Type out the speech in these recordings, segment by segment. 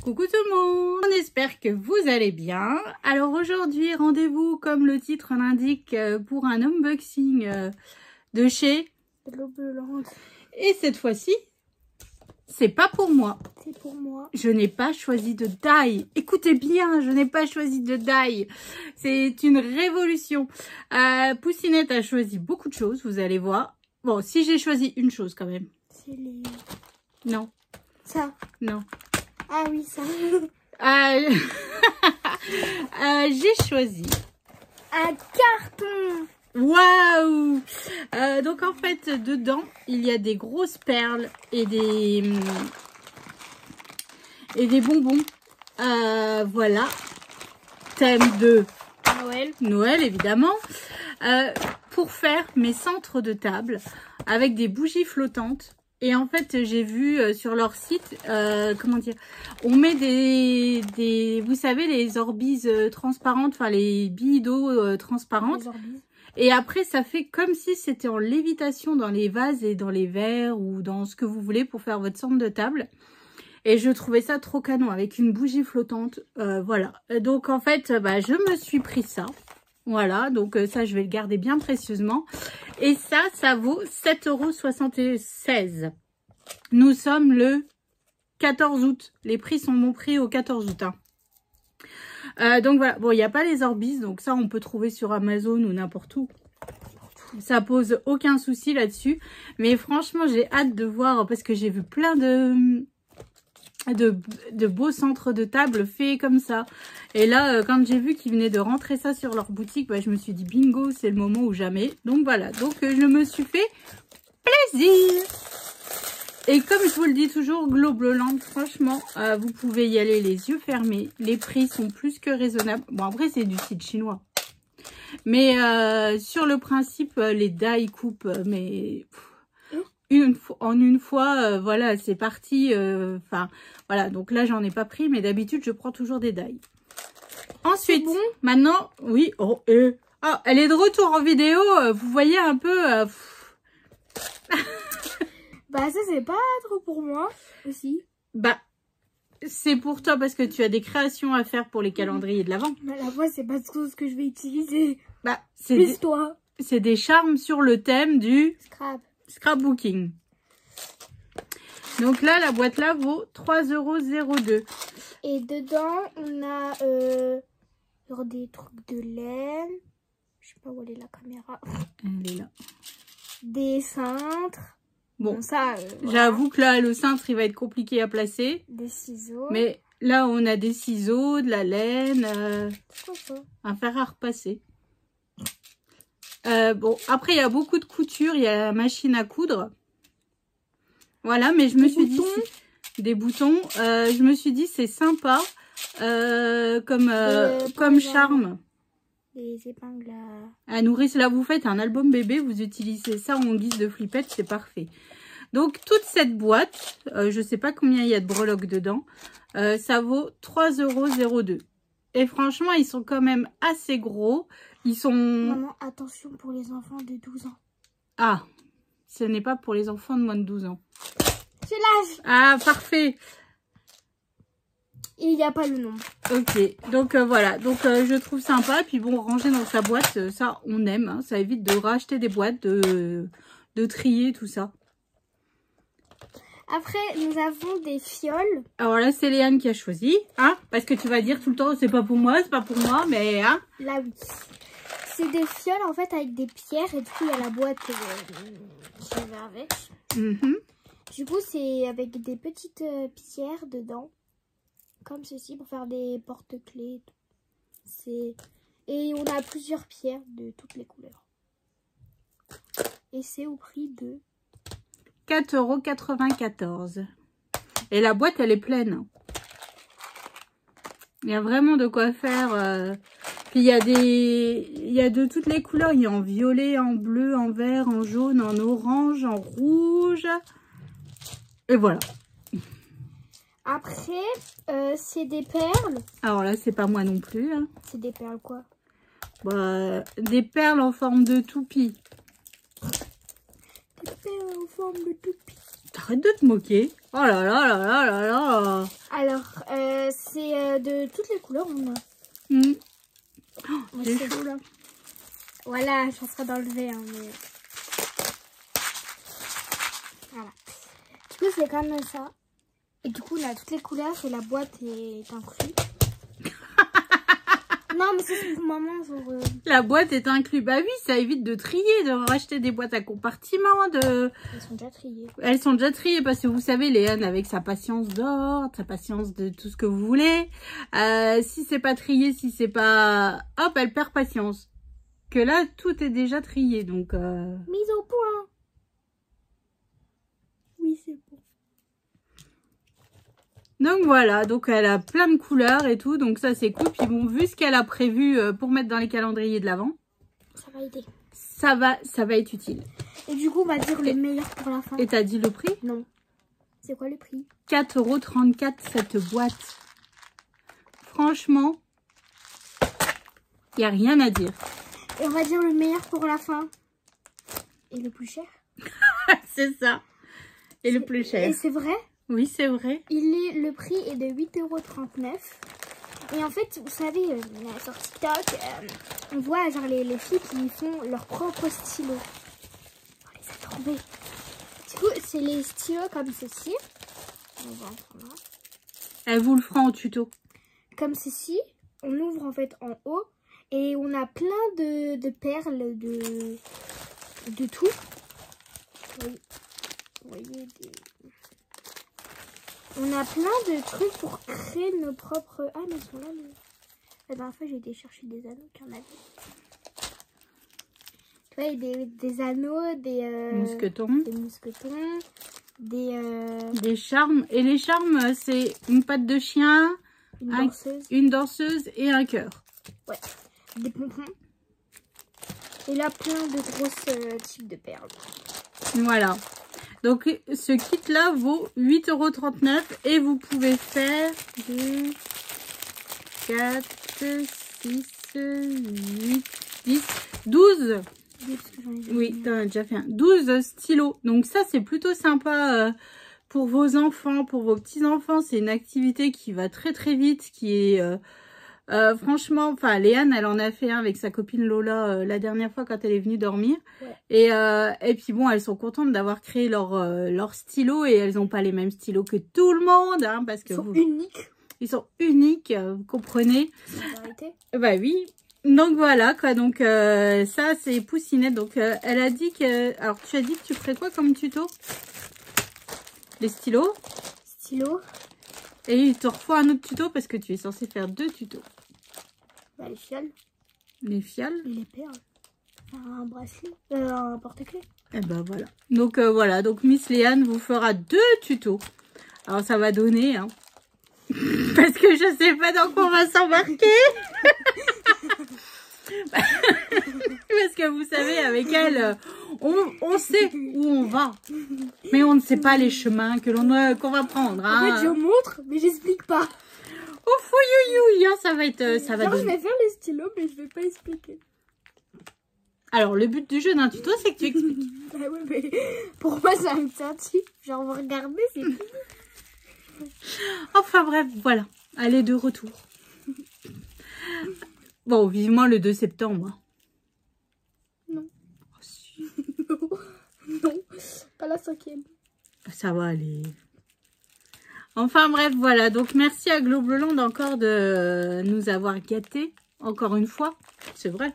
Coucou tout le monde, on espère que vous allez bien. Alors aujourd'hui, rendez-vous comme le titre l'indique pour un unboxing de chez Globeland. Et cette fois-ci, c'est pas pour moi. C'est pour moi. Je n'ai pas choisi de die. Écoutez bien, je n'ai pas choisi de die. C'est une révolution. Poussinette a choisi beaucoup de choses, vous allez voir. Bon, si j'ai choisi une chose quand même. C'est les... Non. Ça. Non. Ah oui, ça. J'ai choisi Un carton. Waouh. Donc en fait, dedans, il y a des grosses perles et des bonbons. Voilà. Thème de Noël. Noël, évidemment. Pour faire mes centres de table avec des bougies flottantes. Et en fait, j'ai vu sur leur site, comment dire, on met des vous savez, les orbises transparentes, enfin les billes d'eau transparentes. Les orbises. Et après, ça fait comme si c'était en lévitation dans les vases et dans les verres ou dans ce que vous voulez pour faire votre centre de table. Et je trouvais ça trop canon avec une bougie flottante. Voilà. Donc en fait, je me suis pris ça. Voilà, donc ça, je vais le garder bien précieusement. Et ça vaut 7,76 €. Nous sommes le 14 août. Les prix sont mon prix au 14 août. Hein. Donc voilà, bon, il n'y a pas les orbises, donc ça, on peut trouver sur Amazon ou n'importe où. Ça pose aucun souci là-dessus. Mais franchement, j'ai hâte de voir, parce que j'ai vu plein de beaux centres de table faits comme ça. Et là, quand j'ai vu qu'ils venaient de rentrer ça sur leur boutique, je me suis dit bingo, c'est le moment ou jamais. Donc voilà, donc je me suis fait plaisir. Et comme je vous le dis toujours, Globeland, franchement, vous pouvez y aller les yeux fermés. Les prix sont plus que raisonnables. Bon, après, c'est du site chinois. Mais sur le principe, les die coupes, mais... En une fois, voilà, c'est parti. Enfin, voilà, donc là, j'en ai pas pris, mais d'habitude, je prends toujours des die. Ensuite, bon, maintenant, oui, oh, elle est de retour en vidéo. Vous voyez un peu... Ça, c'est pas trop pour moi, aussi. C'est pour toi parce que tu as des créations à faire pour les calendriers de l'Avent. Mais à la fois, c'est pas trop ce que je vais utiliser. C'est plus toi. C'est des charmes sur le thème du... Scrapbooking. Donc là, la boîte là vaut 3,02 €. Et dedans, on a genre des trucs de laine. Je sais pas où elle est la caméra. Elle est là. Des cintres. Bon, ça, j'avoue que là, le cintre, il va être compliqué à placer. Des ciseaux. Mais là, on a des ciseaux, de la laine, un fer à repasser. Bon, après, il y a beaucoup de couture. Il y a la machine à coudre. Voilà, mais je me suis dit... Des boutons. Je me suis dit, c'est sympa comme charme. Les épingles à nourrice. Là, vous faites un album bébé. Vous utilisez ça en guise de flippette. C'est parfait. Donc, toute cette boîte, je sais pas combien il y a de breloques dedans. Ça vaut 3,02 €. Et franchement, ils sont quand même assez gros. Ils sont... Maman, attention pour les enfants de 12 ans. Ah, ce n'est pas pour les enfants de moins de 12 ans. C'est l'âge. Ah, parfait. Il n'y a pas le nom. Ok, donc voilà. Donc je trouve sympa. Puis bon, ranger dans sa boîte, ça, on aime. Hein. Ça évite de racheter des boîtes, de trier, tout ça. Après, nous avons des fioles. Alors là, c'est Léane qui a choisi. Hein, parce que tu vas dire tout le temps, c'est pas pour moi, c'est pas pour moi, mais... Hein. Là, oui. C'est des fioles, en fait, avec des pierres. Et du coup, il y a la boîte qui va avec. Du coup, c'est avec des petites pierres dedans. Comme ceci, pour faire des porte-clés. Et on a plusieurs pierres de toutes les couleurs. Et c'est au prix de 4,94 €. Et la boîte, elle est pleine. Il y a vraiment de quoi faire. Puis il y a de toutes les couleurs. Il y a en violet, en bleu, en vert, en jaune, en orange, en rouge. Et voilà. Après, c'est des perles. Alors là, c'est pas moi non plus. Hein. C'est des perles quoi? Des perles en forme de toupie. Des perles en forme de toupie. T'arrêtes de te moquer. Oh là là là là là là. Alors, c'est de toutes les couleurs. On a. J'ai chaud là. Voilà, je serai d'enlever. Hein, mais... Voilà. Du coup, c'est comme ça. Et du coup, on a toutes les couleurs et la boîte est inclue. Non, mais c'est pour maman. Genre, La boîte est inclue. Bah oui, ça évite de trier, de racheter des boîtes à compartiments. Elles sont déjà triées. Elles sont déjà triées parce que vous savez, Léane, avec sa patience d'or, sa patience de tout ce que vous voulez, si c'est pas trié, si c'est pas... Hop, elle perd patience. Que là, tout est déjà trié, donc... Mise au point. Oui, c'est bon. Donc voilà, donc elle a plein de couleurs et tout, donc ça c'est cool. Puis bon, vu ce qu'elle a prévu pour mettre dans les calendriers de l'Avent, ça va aider. Ça va être utile. Et du coup, on va dire le meilleur pour la fin. Et t'as dit le prix? Non. C'est quoi le prix? 4,34 € cette boîte. Franchement, il n'y a rien à dire. Et on va dire le meilleur pour la fin. Et le plus cher. C'est ça. Et le plus cher. Et c'est vrai? Oui, c'est vrai. Le prix est de 8,39 €. Et en fait, vous savez, sur TikTok, on voit genre les filles qui font leur propre stylo. On les a trouvés. Du coup, c'est les stylos comme ceci. On va en prendre un. Elle vous le fera en tuto. Comme ceci. On ouvre en fait en haut. Et on a plein de perles, de tout. Oui. Vous voyez des... On a plein de trucs pour créer nos propres... Ah, mais ils sont là. Mais... La dernière fois, j'ai été chercher des anneaux qu'il y en avait. Tu vois, il y a des anneaux, des... mousquetons. Des mousquetons. Des charmes. Et les charmes, c'est une patte de chien, une danseuse et un cœur. Ouais. Des pompons. Et là, plein de grosses types de perles. Voilà. Donc, ce kit-là vaut 8,39 € et vous pouvez faire 2, 4, 6, 8, 10, 12. Oui, t'en as déjà fait un. 12 stylos. Donc, ça, c'est plutôt sympa pour vos enfants, pour vos petits-enfants. C'est une activité qui va très, très vite, qui est... franchement, enfin, Léane, elle en a fait un avec sa copine Lola la dernière fois quand elle est venue dormir. Ouais. Et puis bon, elles sont contentes d'avoir créé leur stylo et elles n'ont pas les mêmes stylos que tout le monde. Hein, parce que ils sont uniques. Ils sont uniques, vous comprenez? C'est la vérité. Bah oui. Donc voilà, quoi. Donc ça, c'est Poussinette. Donc elle a dit que... Alors, tu as dit que tu ferais quoi comme tuto? Les stylos. Stylos. Et il te refaut un autre tuto parce que tu es censé faire 2 tutos. Bah, les fiales. Les fiales. Et les perles. Un bracelet. Un porte-clés. Et ben voilà. Donc voilà. Donc Miss Léane vous fera 2 tutos. Alors ça va donner. Hein. Parce que je sais pas dans quoi on va s'embarquer. Parce que vous savez, avec elle, on sait où on va. Mais on ne sait pas les chemins qu'on va prendre. Hein. En fait, je montre, mais j'explique pas. Oh, fouillouille, hein, ça va être... ça va non, je vais faire les stylos, mais je vais pas expliquer. Alors, le but du jeu d'un tuto, c'est que tu expliques. Ah ouais, mais pour moi, ça me sentit. Genre, vous regardez, c'est tout. Enfin bref, voilà. Allez, de retour. Bon, vivement le 2 septembre. Non. Oh, si. Non, pas la 5e. Ça va aller. Enfin bref, voilà. Donc merci à Globeland encore de nous avoir gâtés. Encore une fois. C'est vrai.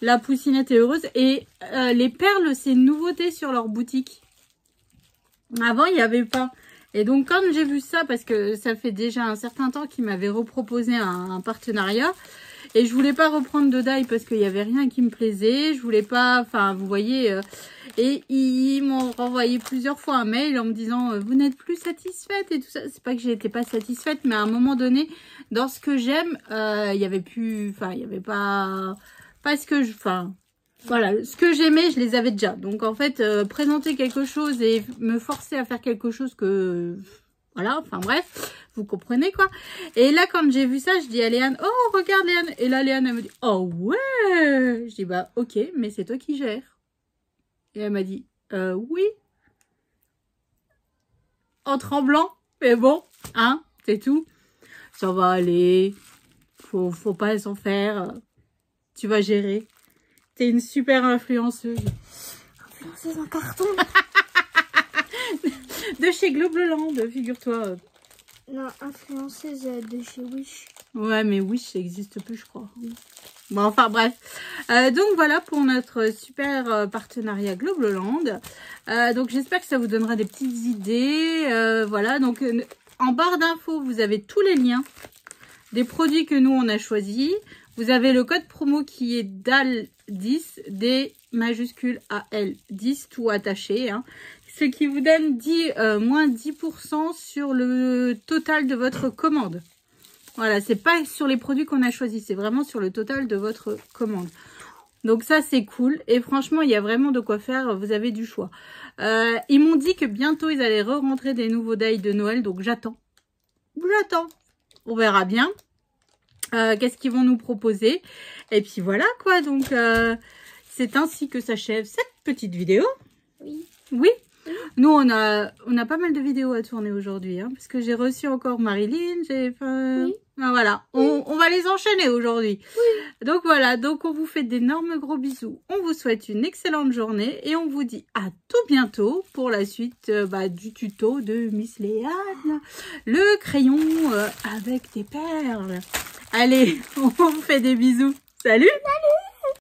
La Poussinette est heureuse. Et les perles, c'est une nouveauté sur leur boutique. Avant, il n'y avait pas. Et donc, quand j'ai vu ça, parce que ça fait déjà un certain temps qu'ils m'avaient reproposé un partenariat. Et je voulais pas reprendre de die parce qu'il n'y avait rien qui me plaisait. Je voulais pas, enfin, vous voyez. Et ils m'ont renvoyé plusieurs fois un mail en me disant vous n'êtes plus satisfaite et tout ça. C'est pas que j'étais pas satisfaite, mais à un moment donné, dans ce que j'aime, il y avait plus, enfin, il y avait pas ce que je, enfin, voilà, ce que j'aimais, je les avais déjà. Donc en fait, présenter quelque chose et me forcer à faire quelque chose que, voilà, enfin bref, vous comprenez quoi. Et là, quand j'ai vu ça, je dis à Léane, oh regarde Léane. Et là, Léane, elle me dit, oh ouais. Je dis bah ok, mais c'est toi qui gères. Et elle m'a dit, oui. en tremblant. Mais bon, hein, c'est tout. Ça va aller. Faut pas s'en faire. Tu vas gérer. T'es une super influenceuse. Influenceuse en carton. De chez Globeland, figure-toi. Non, influenceuse de chez Wish. Ouais, mais Wish, ça existe plus, je crois. Bon, enfin, bref. Donc, voilà pour notre super partenariat Globeland. Donc, j'espère que ça vous donnera des petites idées. Voilà, donc, en barre d'infos, vous avez tous les liens des produits que nous, on a choisis. Vous avez le code promo qui est DAL10, D majuscule AL10, tout attaché. Hein, ce qui vous donne moins 10% sur le total de votre commande. Voilà, c'est pas sur les produits qu'on a choisis, c'est vraiment sur le total de votre commande. Donc ça, c'est cool. Et franchement, il y a vraiment de quoi faire. Vous avez du choix. Ils m'ont dit que bientôt, ils allaient re-rentrer des nouveaux dailles de Noël. Donc j'attends. J'attends. On verra bien. Qu'est-ce qu'ils vont nous proposer. Et puis voilà quoi. Donc c'est ainsi que s'achève cette petite vidéo. Oui. Oui. Nous, on a pas mal de vidéos à tourner aujourd'hui, hein, parce que j'ai reçu encore Marilyn. Oui. Voilà, on va les enchaîner aujourd'hui. Oui. Donc voilà, donc on vous fait d'énormes gros bisous. On vous souhaite une excellente journée et on vous dit à tout bientôt pour la suite du tuto de Miss Léane. Le crayon avec des perles. Allez, on vous fait des bisous. Salut! Salut!